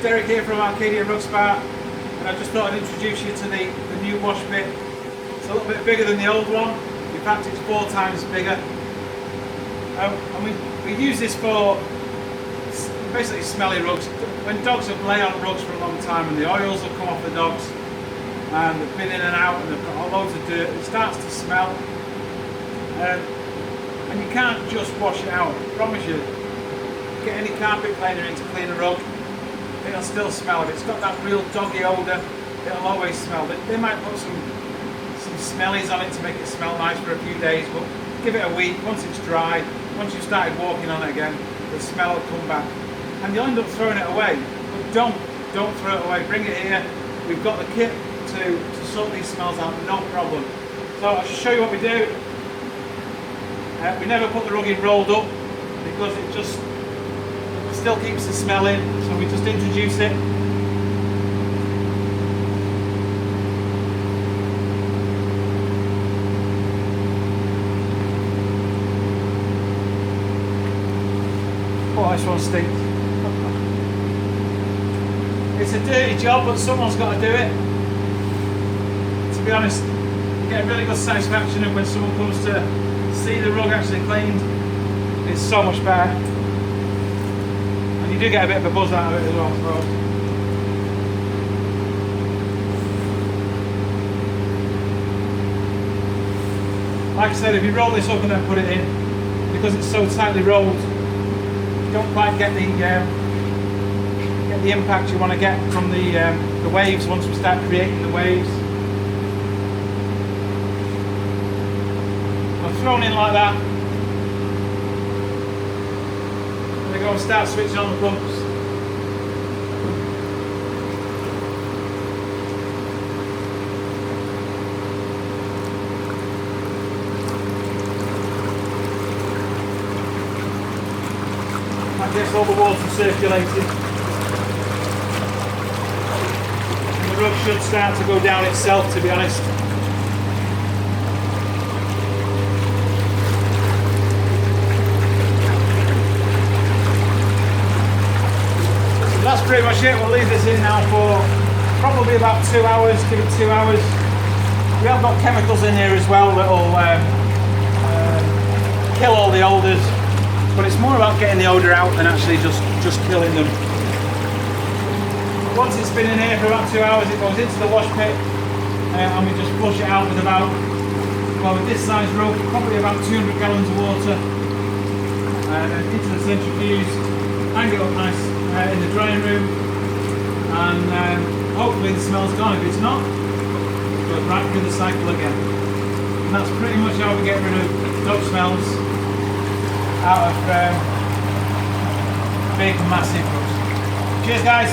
Derek here from Arcadia Rug Spa, and I just thought I'd introduce you to the new wash pit. It's a little bit bigger than the old one. In fact, it's 4 times bigger. And we use this for basically smelly rugs. When dogs have lay on rugs for a long time and the oils have come off the dogs and they've been in and out and they've got loads of dirt, it starts to smell. And you can't just wash it out. I promise you, get any carpet cleaner in to clean a rug, it'll still smell. If it's got that real doggy odour, it'll always smell. They might put some smellies on it to make it smell nice for a few days, but give it a week. Once it's dry, once you've started walking on it again, the smell will come back. And you'll end up throwing it away. But don't throw it away. Bring it here. We've got the kit to sort these smells out, no problem. So I'll just show you what we do. We never put the rug in rolled up because it just still keeps the smell in, so we just introduce it. Oh, this one stinks. It's a dirty job, but someone's got to do it. To be honest, you get a really good satisfaction of when someone comes to see the rug actually cleaned. It's so much better. And you do get a bit of a buzz out of it as well. So. Like I said, if you roll this up and then put it in, because it's so tightly rolled, you don't quite get the impact you want to get from the waves once we start creating the waves. I've thrown in like that. We go and start switching on the pumps. That gets all the water circulating. And the rug should start to go down itself, to be honest. That's pretty much it. We'll leave this in now for probably about 2 hours, give it 2 hours. We have got chemicals in here as well that will kill all the odours, but it's more about getting the odour out than actually just killing them. Once it's been in here for about 2 hours, it goes into the wash pit and we just flush it out with about, well, with this size rug, probably about 200 gallons of water into the centrifuge, hang it up nice in the drying room, and hopefully the smell's gone. If it's not, it goes right through the cycle again. And that's pretty much how we get rid of dog smells out of big, massive rugs. Cheers guys!